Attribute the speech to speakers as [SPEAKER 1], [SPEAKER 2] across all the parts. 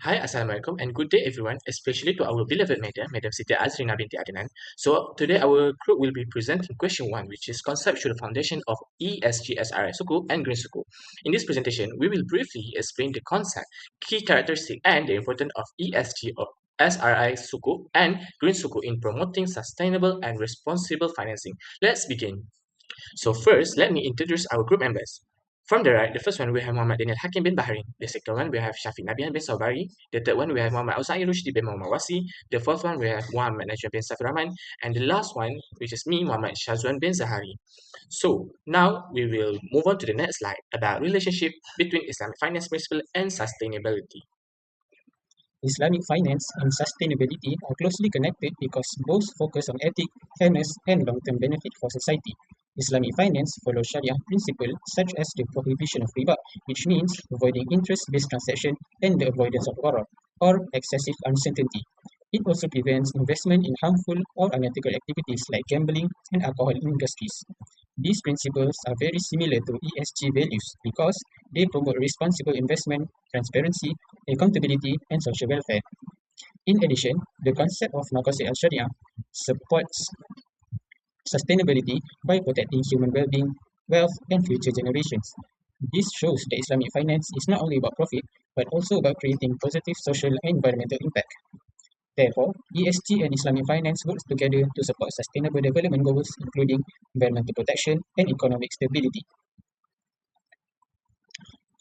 [SPEAKER 1] Hi, Assalamualaikum, and good day, everyone, especially to our beloved Madam Siti Azrina binti Adnan. So, today our group will be presenting question 1, which is conceptual foundation of ESG SRI Suku and Green Suku. In this presentation, we will briefly explain the concept, key characteristic, and the importance of ESG or SRI Suku and Green Suku in promoting sustainable and responsible financing. Let's begin. So first, let me introduce our group members. From the right, the first one we have Muhammad Daniel Hakim bin Bahrain. The second one we have Shafiq Nabihan bin Saubari. The third one we have Muhammad Ausa'i Rushdi bin Muhammad Wasi. The fourth one we have Muhammad Najwan bin Safir Rahman. And the last one, which is me, Muhammad Shazwan bin Zahari. So now we will move on to the next slide about relationship between Islamic finance principle and sustainability.
[SPEAKER 2] Islamic finance and sustainability are closely connected because both focus on ethics, fairness, and long-term benefit for society. Islamic finance follows Sharia principles such as the prohibition of riba, which means avoiding interest-based transaction and the avoidance of gharar, or excessive uncertainty. It also prevents investment in harmful or unethical activities like gambling and alcohol industries. These principles are very similar to ESG values because they promote responsible investment, transparency, accountability, and social welfare. In addition, the concept of Maqasid al-Sharia supports sustainability by protecting human well-being, wealth, and future generations. This shows that Islamic finance is not only about profit, but also about creating positive social and environmental impact. Therefore, ESG and Islamic finance work together to support sustainable development goals, including environmental protection and economic stability.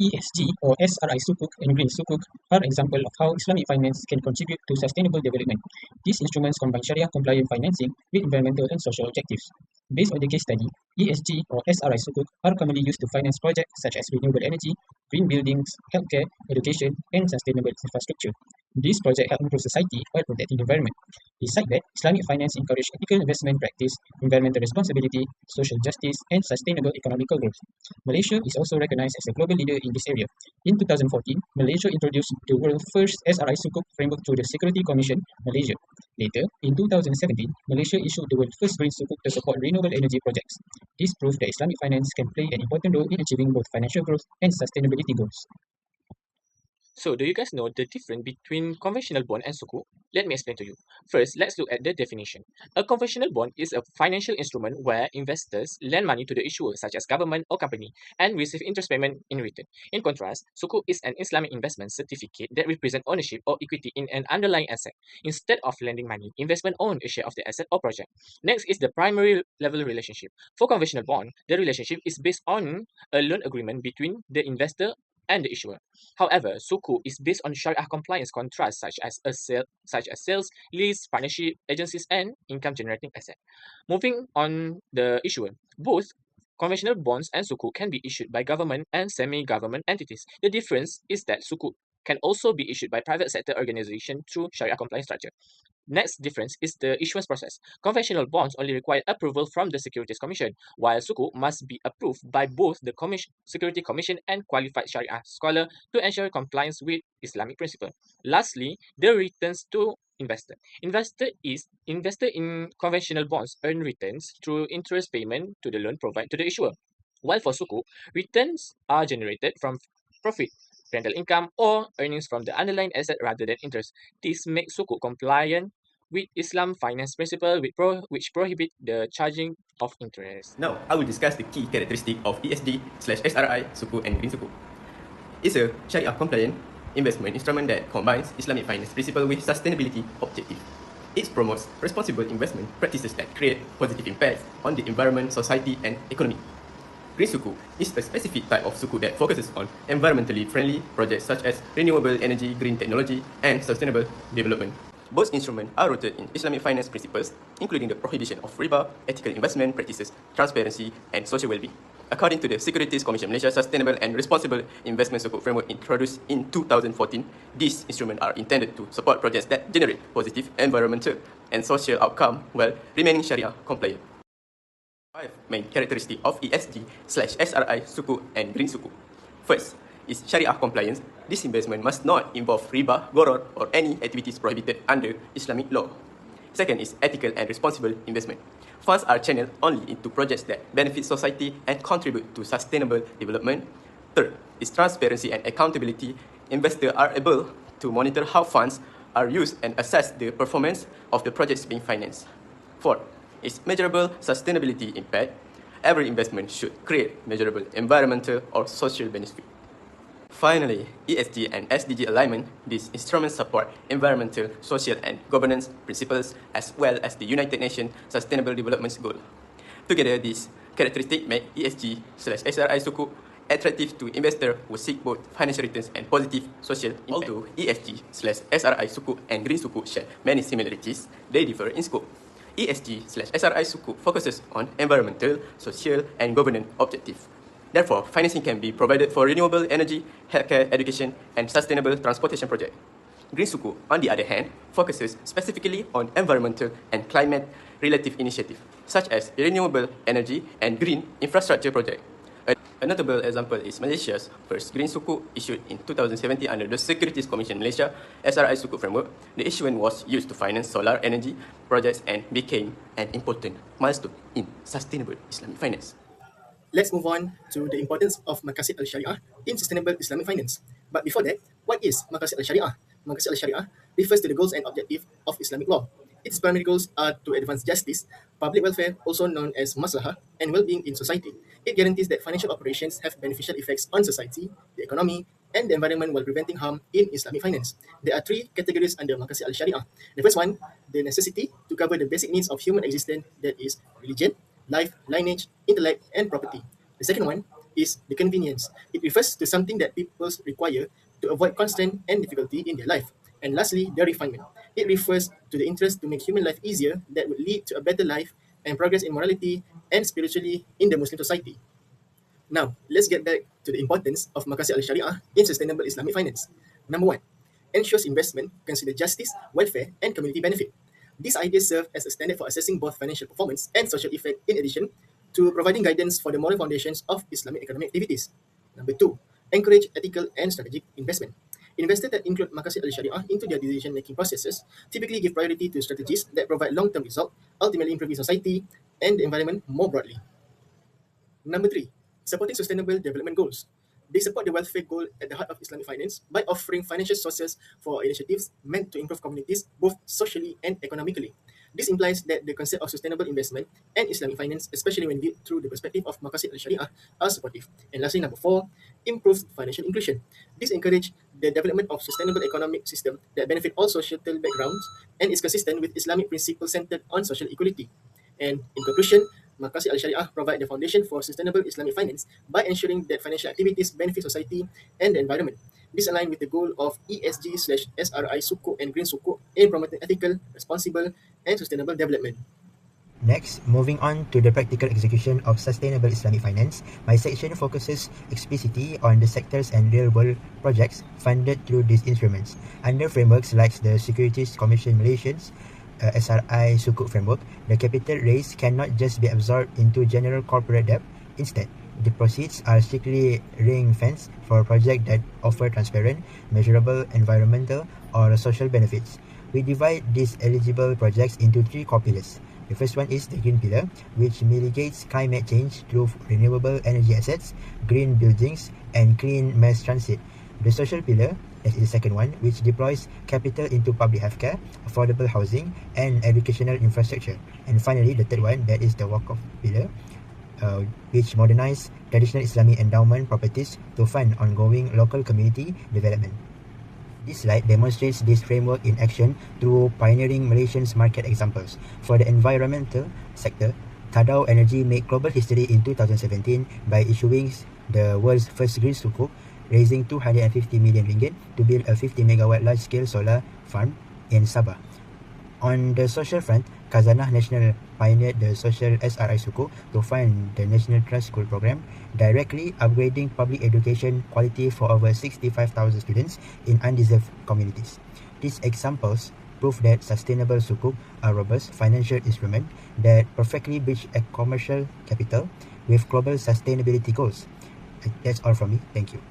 [SPEAKER 2] ESG or SRI Sukuk and Green Sukuk are examples of how Islamic finance can contribute to sustainable development. These instruments combine Sharia compliant financing with environmental and social objectives. Based on the case study, ESG or SRI Sukuk are commonly used to finance projects such as renewable energy, green buildings, healthcare, education, and sustainable infrastructure. These projects help improve society while protecting the environment. Besides that, Islamic finance encourages ethical investment practice, environmental responsibility, social justice, and sustainable economical growth. Malaysia is also recognized as a global leader in this area. In 2014, Malaysia introduced the world's first SRI Sukuk framework through the Security Commission, Malaysia. Later, in 2017, Malaysia issued the world's first Green Sukuk to support renewable energy projects. This proves that Islamic finance can play an important role in achieving both financial growth and sustainability goals.
[SPEAKER 1] So, do you guys know the difference between conventional bond and sukuk? Let me explain to you. First, let's look at the definition. A conventional bond is a financial instrument where investors lend money to the issuer, such as government or company, and receive interest payment in return. In contrast, sukuk is an Islamic investment certificate that represents ownership or equity in an underlying asset. Instead of lending money, investment own a share of the asset or project. Next is the primary level relationship. For conventional bond, the relationship is based on a loan agreement between the investor and the issuer. However, Suku is based on Sharia compliance contracts such as sales, lease, partnership, agencies, and income-generating asset. Moving on the issuer, both conventional bonds and Suku can be issued by government and semi-government entities. The difference is that Suku can also be issued by private sector organization through Sharia compliance structure. Next difference is the issuance process. Conventional bonds only require approval from the Securities Commission, while Suku must be approved by both the Security Commission and qualified Sharia scholar to ensure compliance with Islamic principle. Lastly, the returns to investor. Investor in conventional bonds earn returns through interest payment to the loan provided to the issuer. While for Suku, returns are generated from profit, rental income, or earnings from the underlying asset rather than interest. This makes Sukuk compliant with Islam finance principle which prohibit the charging of interest.
[SPEAKER 3] Now, I will discuss the key characteristic of ESG/SRI Sukuk and Green Sukuk. It's a Sharia compliant investment instrument that combines Islamic finance principle with sustainability objective. It promotes responsible investment practices that create positive impacts on the environment, society, and economy. Green Sukuk is a specific type of sukuk that focuses on environmentally friendly projects such as renewable energy, green technology, and sustainable development. Both instruments are rooted in Islamic finance principles, including the prohibition of riba, ethical investment practices, transparency, and social well-being. According to the Securities Commission Malaysia Sustainable and Responsible Investment Sukuk Framework introduced in 2014, these instruments are intended to support projects that generate positive environmental and social outcome while remaining Sharia compliant. 5 main characteristics of ESG/SRI Sukuk and Green Sukuk. First is Sharia compliance. This investment must not involve riba, gharar, or any activities prohibited under Islamic law. Second is ethical and responsible investment. Funds are channeled only into projects that benefit society and contribute to sustainable development. Third is transparency and accountability. Investors are able to monitor how funds are used and assess the performance of the projects being financed. Fourth, its measurable sustainability impact. Every investment should create measurable environmental or social benefit. Finally, ESG and SDG alignment. These instruments support environmental, social, and governance principles as well as the United Nations Sustainable Development Goal. Together, these characteristics make ESG/SRI Sukuk attractive to investors who seek both financial returns and positive social impact. Although ESG/SRI Sukuk and Green Sukuk share many similarities, they differ in scope. ESG/SRI Sukuk focuses on environmental, social, and governance objectives. Therefore, financing can be provided for renewable energy, healthcare, education, and sustainable transportation projects. Green Sukuk, on the other hand, focuses specifically on environmental and climate-related initiatives, such as renewable energy and green infrastructure projects. A notable example is Malaysia's first Green Sukuk issued in 2017 under the Securities Commission Malaysia SRI Sukuk framework. The issuance was used to finance solar energy projects and became an important milestone in sustainable Islamic finance.
[SPEAKER 4] Let's move on to the importance of Maqasid al-Shariah in sustainable Islamic finance. But before that, what is Maqasid al-Shariah? Maqasid al-Shariah refers to the goals and objectives of Islamic law. Its primary goals are to advance justice, public welfare, also known as maslahah, and well-being in society. It guarantees that financial operations have beneficial effects on society, the economy, and the environment while preventing harm in Islamic finance. There are three categories under Maqasid al-Shariah. The first one, the necessity to cover the basic needs of human existence, that is religion, life, lineage, intellect, and property. The second one is the convenience. It refers to something that people require to avoid constraint and difficulty in their life. And lastly, the refinement. It refers to the interest to make human life easier that would lead to a better life and progress in morality and spiritually in the Muslim society. Now, let's get back to the importance of Maqasid al-Shariah in sustainable Islamic finance. Number one, ensures investment consider justice, welfare, and community benefit. These ideas serve as a standard for assessing both financial performance and social effect, in addition to providing guidance for the moral foundations of Islamic economic activities. Number two, encourage ethical and strategic investment. Investors that include Maqasid al-Shariah into their decision-making processes typically give priority to strategies that provide long-term results, ultimately improving society and the environment more broadly. Number three, supporting sustainable development goals. They support the welfare goal at the heart of Islamic finance by offering financial sources for initiatives meant to improve communities both socially and economically. This implies that the concept of sustainable investment and Islamic finance, especially when viewed through the perspective of Maqasid al-Shariah, are supportive. And lastly, number four, improves financial inclusion. This encourages the development of sustainable economic system that benefit all societal backgrounds and is consistent with Islamic principles centered on social equality. And in conclusion, Maqasid al-Shariah provide the foundation for sustainable Islamic finance by ensuring that financial activities benefit society and the environment. This aligns with the goal of ESG/SRI Sukuk and Green Sukuk in promoting ethical, responsible, and sustainable development.
[SPEAKER 5] Next, moving on to the practical execution of sustainable Islamic finance, my section focuses explicitly on the sectors and real-world projects funded through these instruments. Under frameworks like the Securities Commission Malaysia's SRI Sukuk framework, the capital raised cannot just be absorbed into general corporate debt. Instead, the proceeds are strictly ring-fenced for projects that offer transparent, measurable environmental or social benefits. We divide these eligible projects into three core pillars. The first one is the green pillar, which mitigates climate change through renewable energy assets, green buildings, and clean mass transit. The social pillar, that is the second one, which deploys capital into public healthcare, affordable housing, and educational infrastructure. And finally, the third one, that is the Waqf pillar, which modernize traditional Islamic endowment properties to fund ongoing local community development. This slide demonstrates this framework in action through pioneering Malaysian's market examples. For the environmental sector, Tadau Energy made global history in 2017 by issuing the world's first green sukuk, raising 250 million ringgit to build a 50 megawatt large-scale solar farm in Sabah. On the social front, Khazanah Nasional pioneered the social SRI Sukuk to fund the National Trust School program, directly upgrading public education quality for over 65,000 students in undeserved communities. These examples prove that sustainable sukuk are robust financial instruments that perfectly bridge a commercial capital with global sustainability goals. That's all from me. Thank you.